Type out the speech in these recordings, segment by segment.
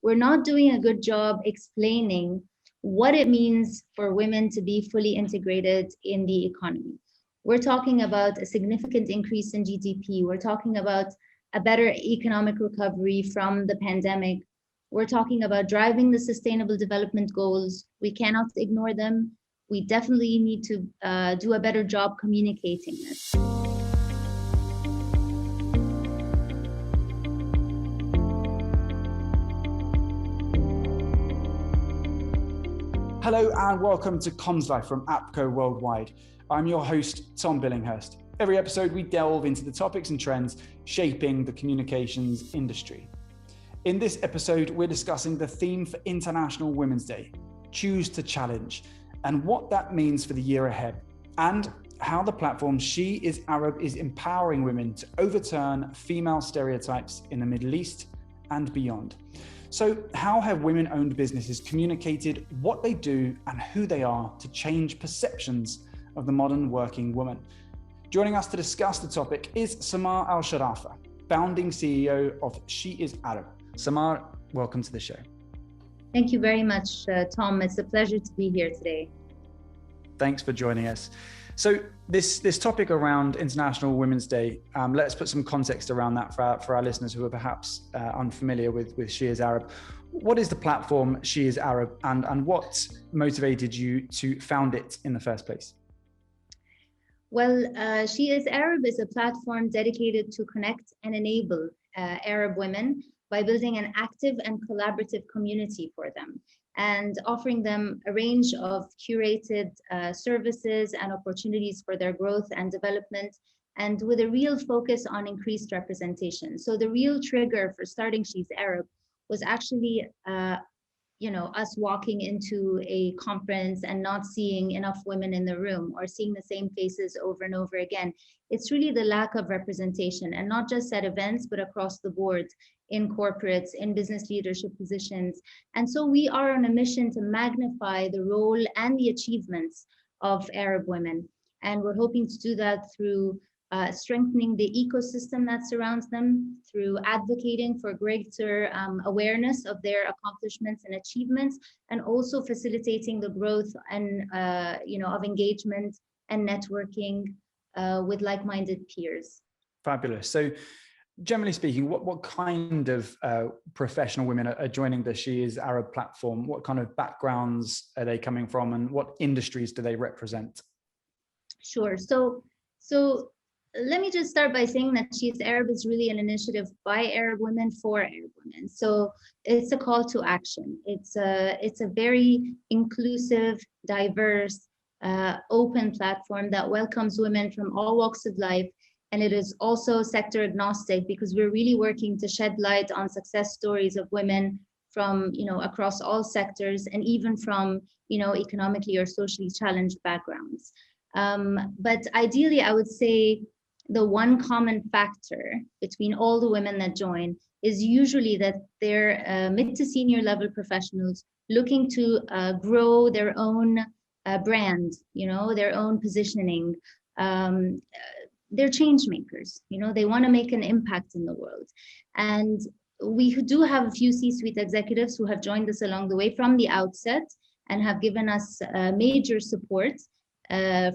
we're not doing a good job explaining what it means for women to be fully integrated in the economy. We're talking about a significant increase in GDP. We're talking about a better economic recovery from the pandemic. We're talking about driving the sustainable development goals. We cannot ignore them. We definitely need to do a better job communicating this. Hello and welcome to Comms Life from APCO Worldwide. I'm your host, Tom Billinghurst. Every episode we delve into the topics and trends shaping the communications industry. In this episode, we're discussing the theme for International Women's Day, Choose to Challenge, and what that means for the year ahead, and how the platform She is Arab is empowering women to overturn female stereotypes in the Middle East and beyond. So how have women-owned businesses communicated what they do and who they are to change perceptions of the modern working woman? Joining us to discuss the topic is Samar Alshorafa, founding CEO of She is Arab. Samar, welcome to the show. Thank you very much, Tom. It's a pleasure to be here today. Thanks for joining us. So this topic around International Women's Day, let's put some context around that for our listeners who are perhaps unfamiliar with She is Arab. What is the platform She is Arab, and what motivated you to found it in the first place? Well, She is Arab is a platform dedicated to connect and enable Arab women by building an active and collaborative community for them, and offering them a range of curated services and opportunities for their growth and development, and with a real focus on increased representation. So the real trigger for starting She's Arab was actually us walking into a conference and not seeing enough women in the room, or seeing the same faces over and over again. It's really the lack of representation, and not just at events, but across the board, in corporates, in business leadership positions. And so we are on a mission to magnify the role and the achievements of Arab women. And we're hoping to do that through strengthening the ecosystem that surrounds them, through advocating for greater awareness of their accomplishments and achievements, and also facilitating the growth and of engagement and networking with like-minded peers. Fabulous. So, generally speaking, what kind of professional women are joining the She is Arab platform? What kind of backgrounds are they coming from, and what industries do they represent? Sure. So let me just start by saying that She is Arab is really an initiative by Arab women for Arab women. So it's a call to action. It's a very inclusive, diverse, open platform that welcomes women from all walks of life. And it is also sector agnostic, because we're really working to shed light on success stories of women from, across all sectors, and even from, economically or socially challenged backgrounds. But ideally, I would say the one common factor between all the women that join is usually that they're mid to senior level professionals looking to grow their own brand, their own positioning. They're change makers, they want to make an impact in the world. And we do have a few C-suite executives who have joined us along the way from the outset and have given us major support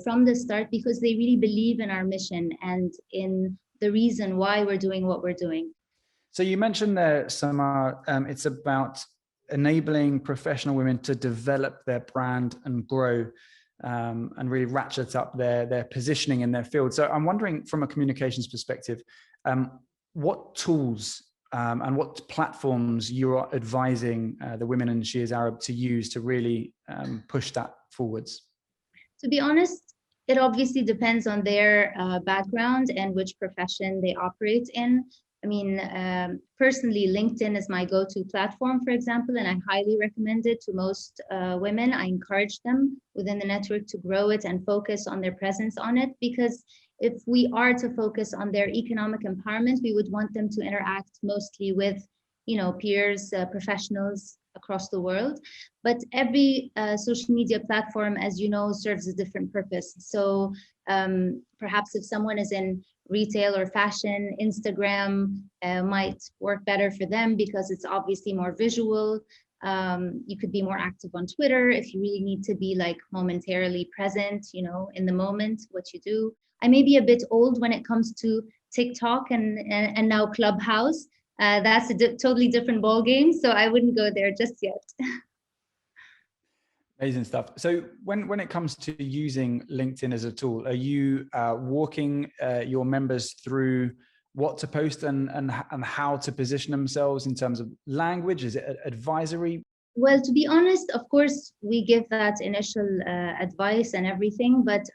from the start, because they really believe in our mission and in the reason why we're doing what we're doing. So you mentioned there, Samar, it's about enabling professional women to develop their brand and grow, and really ratchet up their positioning in their field. So I'm wondering, from a communications perspective, what tools and what platforms you are advising the women in She is Arab to use to really push that forwards? To be honest, it obviously depends on their background and which profession they operate in. I mean, personally, LinkedIn is my go-to platform, for example, and I highly recommend it to most women. I encourage them within the network to grow it and focus on their presence on it, because if we are to focus on their economic empowerment, we would want them to interact mostly with, peers, professionals across the world. But every social media platform, as you know, serves a different purpose. So perhaps if someone is in retail or fashion. Instagram might work better for them because it's obviously more visual. You could be more active on Twitter if you really need to be like momentarily present, in the moment, what you do. I may be a bit old when it comes to TikTok and now Clubhouse. That's a totally different ball game, so I wouldn't go there just yet. Amazing stuff. So when it comes to using LinkedIn as a tool, are you walking your members through what to post and how to position themselves in terms of language? Is it advisory? Well, to be honest, of course, we give that initial advice and everything, but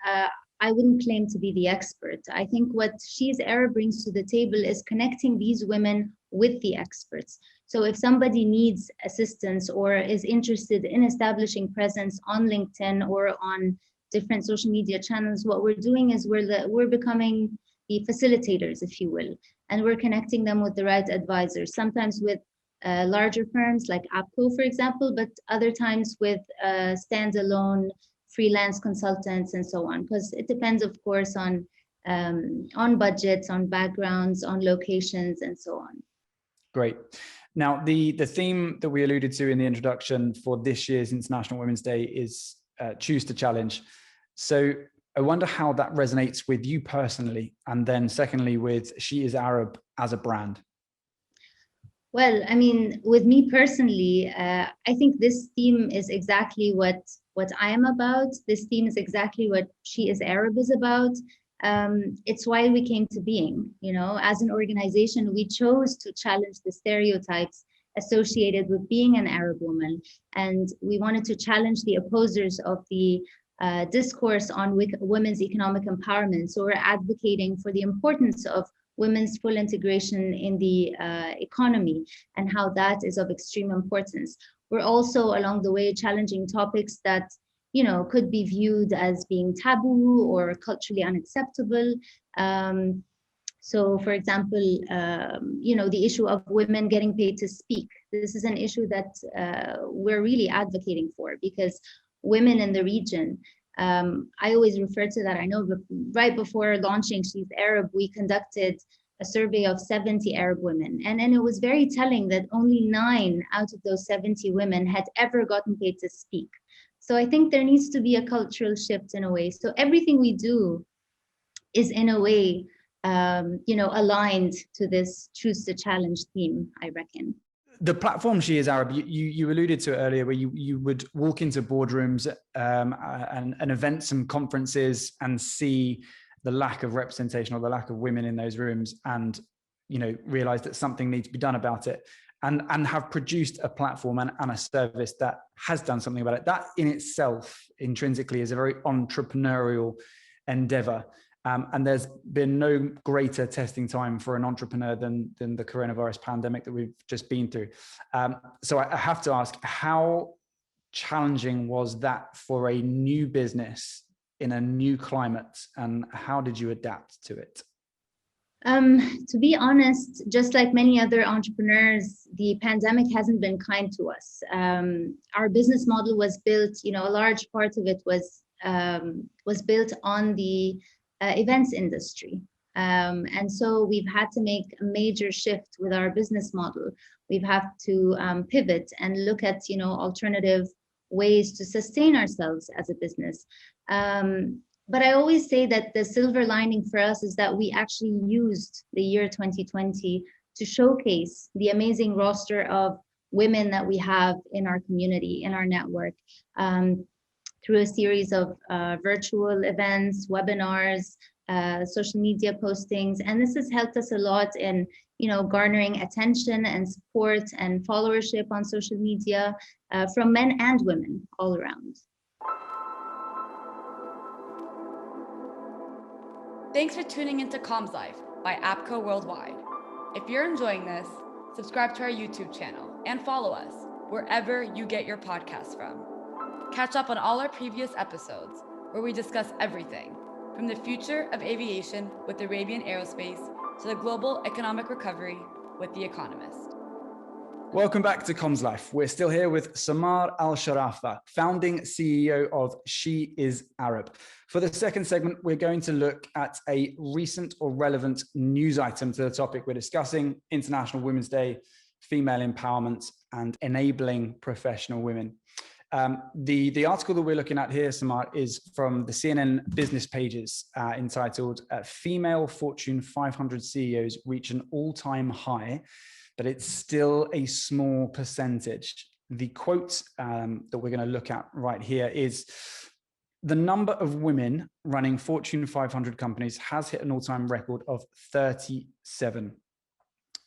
I wouldn't claim to be the expert. I think what She's Arab brings to the table is connecting these women with the experts. So if somebody needs assistance or is interested in establishing presence on LinkedIn or on different social media channels, what we're doing is we're becoming the facilitators, if you will, and we're connecting them with the right advisors, sometimes with larger firms like APCO, for example, but other times with standalone freelance consultants and so on, because it depends, of course, on budgets, on backgrounds, on locations, and so on. Great. Now, the theme that we alluded to in the introduction for this year's International Women's Day is choose to challenge. So I wonder how that resonates with you personally, and then secondly, with She is Arab as a brand. Well, I mean, with me personally, I think this theme is exactly what I am about. This theme is exactly what She is Arab is about. It's why we came to being. As an organization, we chose to challenge the stereotypes associated with being an Arab woman, and we wanted to challenge the opposers of the discourse on women's economic empowerment. So we're advocating for the importance of women's full integration in the economy and how that is of extreme importance. We're also along the way challenging topics that could be viewed as being taboo or culturally unacceptable. So for example, the issue of women getting paid to speak. This is an issue that we're really advocating for, because women in the region, I always refer to that. I know right before launching She's Arab, we conducted a survey of 70 Arab women. And it was very telling that only 9 out of those 70 women had ever gotten paid to speak. So I think there needs to be a cultural shift in a way. So everything we do is in a way, aligned to this choose to challenge theme, I reckon. The platform She is Arab, you alluded to it earlier, where you would walk into boardrooms and events and conferences and see the lack of representation or the lack of women in those rooms, and realize that something needs to be done about it, and have produced a platform and a service that has done something about it. That in itself intrinsically is a very entrepreneurial endeavor. And there's been no greater testing time for an entrepreneur than the coronavirus pandemic that we've just been through. So I have to ask, how challenging was that for a new business in a new climate, and how did you adapt to it? To be honest, just like many other entrepreneurs, the pandemic hasn't been kind to us. Our business model was built, a large part of it was built on the events industry. And so we've had to make a major shift with our business model. We've had to pivot and look at, alternative ways to sustain ourselves as a business. But I always say that the silver lining for us is that we actually used the year 2020 to showcase the amazing roster of women that we have in our community, in our network, through a series of virtual events, webinars, social media postings. And this has helped us a lot in, garnering attention and support and followership on social media from men and women all around. Thanks for tuning into Comms Life by APCO Worldwide. If you're enjoying this, subscribe to our YouTube channel and follow us wherever you get your podcasts from. Catch up on all our previous episodes where we discuss everything from the future of aviation with Arabian Aerospace to the global economic recovery with The Economist. Welcome back to Comms Life. We're still here with Samar Alshorafa, founding CEO of She Is Arab. For the second segment, we're going to look at a recent or relevant news item to the topic we're discussing: International Women's Day, female empowerment, and enabling professional women. The article that we're looking at here, Samar, is from the CNN business pages, entitled "Female Fortune 500 CEOs Reach an All-Time High, but it's still a small percentage." The quote that we're going to look at right here is: "The number of women running Fortune 500 companies has hit an all-time record of 37.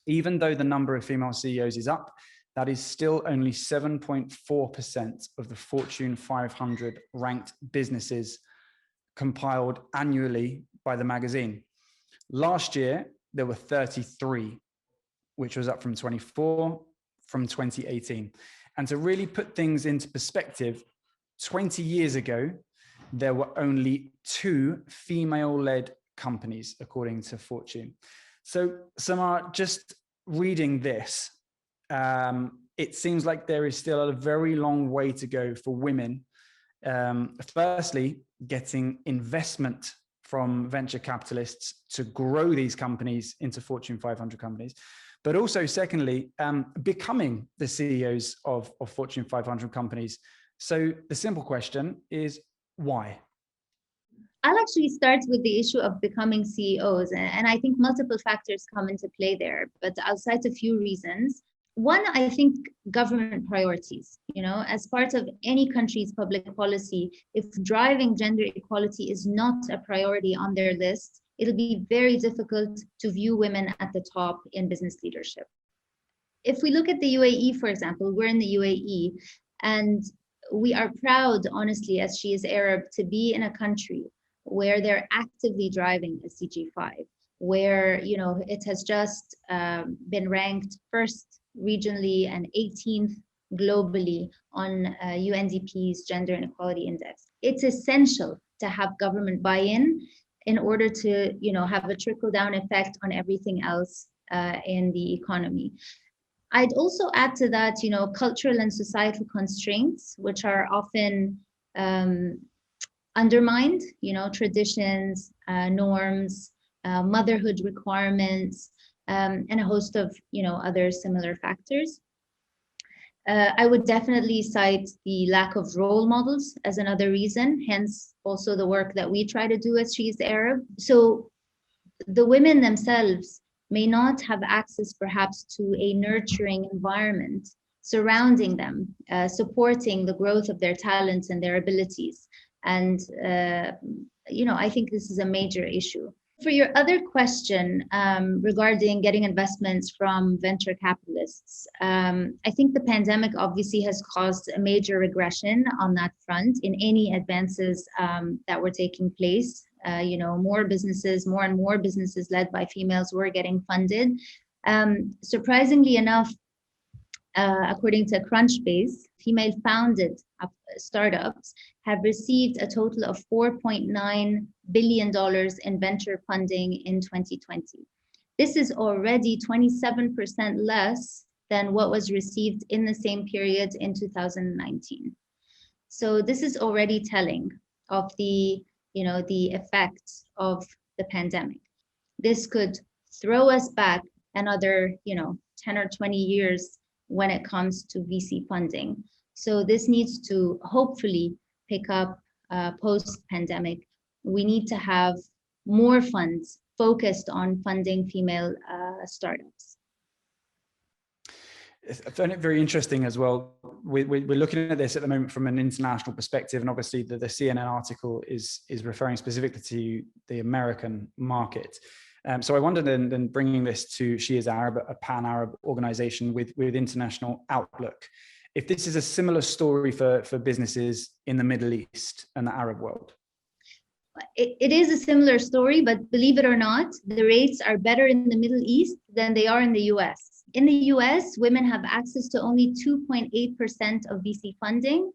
Even though the number of female CEOs is up, that is still only 7.4% of the Fortune 500 ranked businesses compiled annually by the magazine. Last year, there were 33, which was up from 24 from 2018. And to really put things into perspective, 20 years ago, there were only 2 female-led companies, according to Fortune. So, Samar, just reading this, it seems like there is still a very long way to go for women. Firstly, getting investment from venture capitalists to grow these companies into Fortune 500 companies. But also, secondly, becoming the CEOs of Fortune 500 companies. So the simple question is, why? I'll actually start with the issue of becoming CEOs. And I think multiple factors come into play there, but I'll cite a few reasons. One, I think government priorities. As part of any country's public policy, if driving gender equality is not a priority on their list, it'll be very difficult to view women at the top in business leadership. If we look at the UAE, for example, we're in the UAE, and we are proud, honestly, as She Is Arab, to be in a country where they're actively driving SDG 5, where it has just been ranked first regionally and 18th globally on UNDP's Gender Inequality Index. It's essential to have government buy-in in order to have a trickle-down effect on everything else in the economy. I'd also add to that, cultural and societal constraints, which are often undermined, traditions, norms, motherhood requirements, and a host of, other similar factors. I would definitely cite the lack of role models as another reason, hence also the work that we try to do as She Is Arab. So the women themselves may not have access perhaps to a nurturing environment surrounding them, supporting the growth of their talents and their abilities. And, I think this is a major issue. For your other question regarding getting investments from venture capitalists, I think the pandemic obviously has caused a major regression on that front in any advances that were taking place. More and more businesses led by females were getting funded. Surprisingly enough, according to Crunchbase, female-founded startups have received a total of $4.9 billion in venture funding in 2020. This is already 27% less than what was received in the same period in 2019. So this is already telling of the effects of the pandemic. This could throw us back another, 10 or 20 years when it comes to VC funding. So this needs to hopefully pick up post-pandemic. We need to have more funds focused on funding female startups. I find it very interesting as well. We're looking at this at the moment from an international perspective, and obviously the CNN article is referring specifically to the American market. So I wondered, then bringing this to She Is Arab, a pan-Arab organization with international outlook, if this is a similar story for businesses in the Middle East and the Arab world. It is a similar story, but believe it or not, the rates are better in the Middle East than they are in the US. In the US, women have access to only 2.8% of VC funding.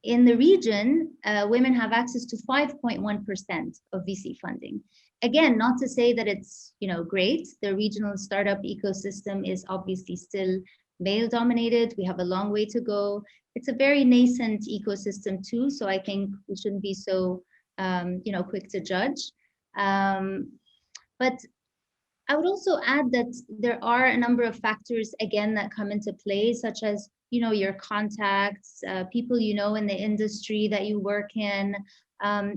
In the region, women have access to 5.1% of VC funding. Again, not to say that it's great. The regional startup ecosystem is obviously still male dominated. We have a long way to go. It's a very nascent ecosystem too. So I think we shouldn't be so, quick to judge. But I would also add that there are a number of factors, again, that come into play, such as, your contacts, people in the industry that you work in,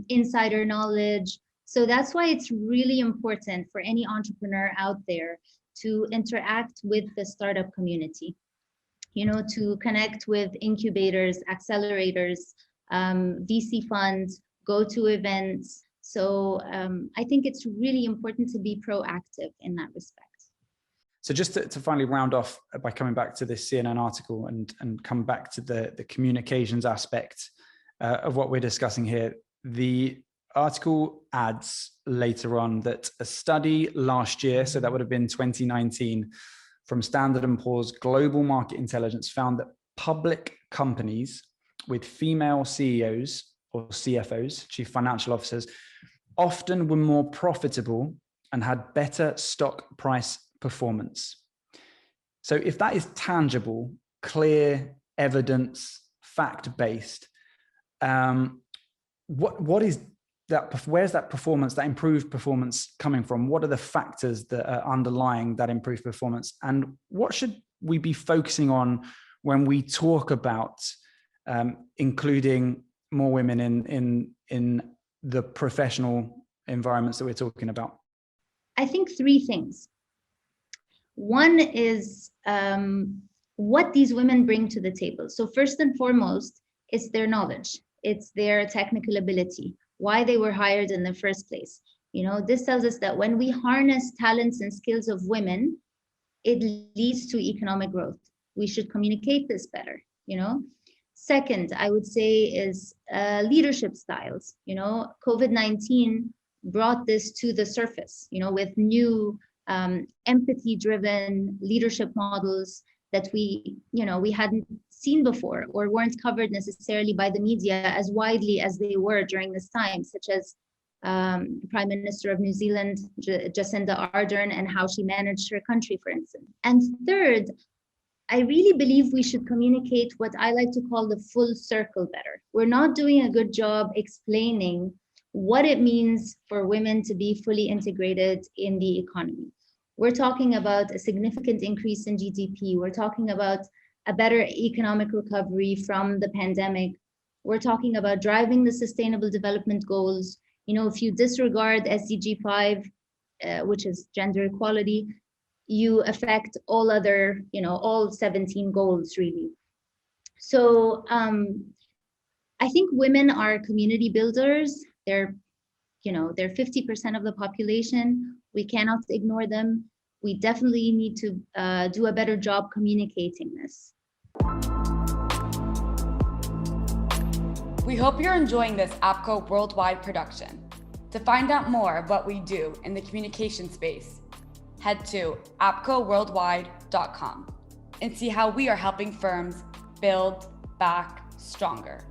insider knowledge. So that's why it's really important for any entrepreneur out there to interact with the startup community, to connect with incubators, accelerators, VC funds, go to events. So I think it's really important to be proactive in that respect. So just to finally round off by coming back to this CNN article and come back to the communications aspect of what we're discussing here, the article adds later on that a study last year, so that would have been 2019, from Standard & Poor's Global Market Intelligence found that public companies with female CEOs or CFOs, chief financial officers, often were more profitable and had better stock price performance. So if that is tangible, clear, evidence, fact-based, what is that? Where's that performance, that improved performance coming from? What are the factors that are underlying that improved performance? And what should we be focusing on when we talk about including more women in the professional environments that we're talking about? I think three things. One is what these women bring to the table. So first and foremost, it's their knowledge. It's their technical ability, why they were hired in the first place. This tells us that when we harness talents and skills of women, it leads to economic growth. We should communicate this better. Second, I would say is leadership styles. COVID-19 brought this to the surface, with new empathy-driven leadership models that we hadn't seen before or weren't covered necessarily by the media as widely as they were during this time, such as Prime Minister of New Zealand, Jacinda Ardern, and how she managed her country, for instance. And third, I really believe we should communicate what I like to call the full circle better. We're not doing a good job explaining what it means for women to be fully integrated in the economy. We're talking about a significant increase in GDP. We're talking about a better economic recovery from the pandemic. We're talking about driving the Sustainable Development Goals. If you disregard SDG 5, which is gender equality, you affect all other, all 17 goals really. So I think women are community builders. They're 50% of the population. We cannot ignore them. We definitely need to do a better job communicating this. We hope you're enjoying this APCO Worldwide production. To find out more about what we do in the communication space, head to apcoworldwide.com and see how we are helping firms build back stronger.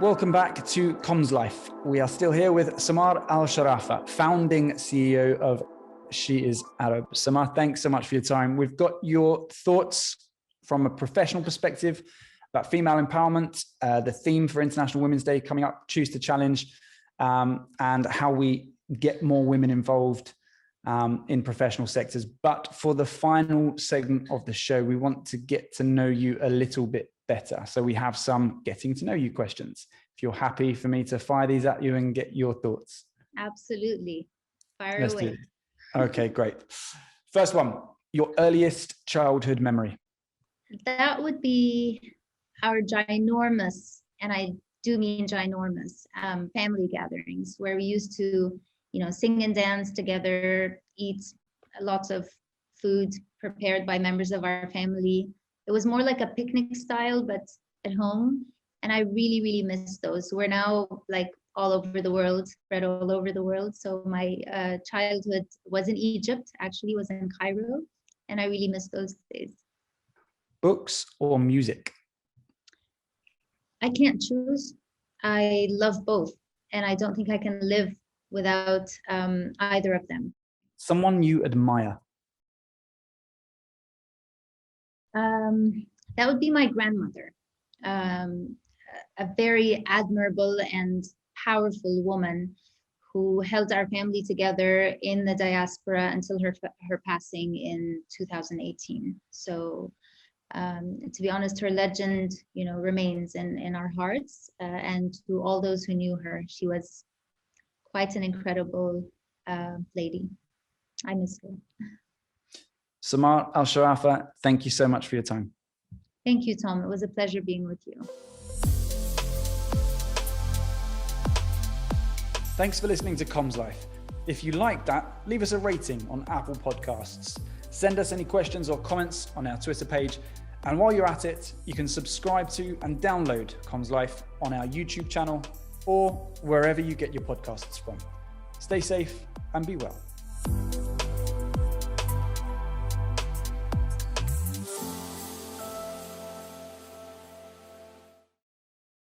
Welcome back to Comms Life. We are still here with Samar Alshorafa, founding CEO of She Is Arab. Samar, thanks so much for your time. We've got your thoughts from a professional perspective about female empowerment, the theme for International Women's Day coming up, Choose to Challenge, and how we get more women involved in professional sectors. But for the final segment of the show, we want to get to know you a little bit better. So we have some getting to know you questions. If you're happy for me to fire these at you and get your thoughts. Absolutely. Fire Let's away. do it. Okay, great. First one, your earliest childhood memory. That would be our ginormous, and I do mean ginormous, family gatherings where we used to, sing and dance together, eat lots of food prepared by members of our family. It was more like a picnic style, but at home. And I really, really miss those. We're now like all over the world, spread all over the world. So my childhood was in Egypt, actually was in Cairo. And I really miss those days. Books or music? I can't choose. I love both. And I don't think I can live without either of them. Someone you admire. That would be my grandmother, a very admirable and powerful woman who held our family together in the diaspora until her passing in 2018. So to be honest, her legend, remains in our hearts, and to all those who knew her, she was quite an incredible lady. I miss her. Samar Alshorafa, thank you so much for your time. Thank you, Tom. It was a pleasure being with you. Thanks for listening to Comms Life. If you liked that, leave us a rating on Apple Podcasts. Send us any questions or comments on our Twitter page. And while you're at it, you can subscribe to and download Comms Life on our YouTube channel or wherever you get your podcasts from. Stay safe and be well.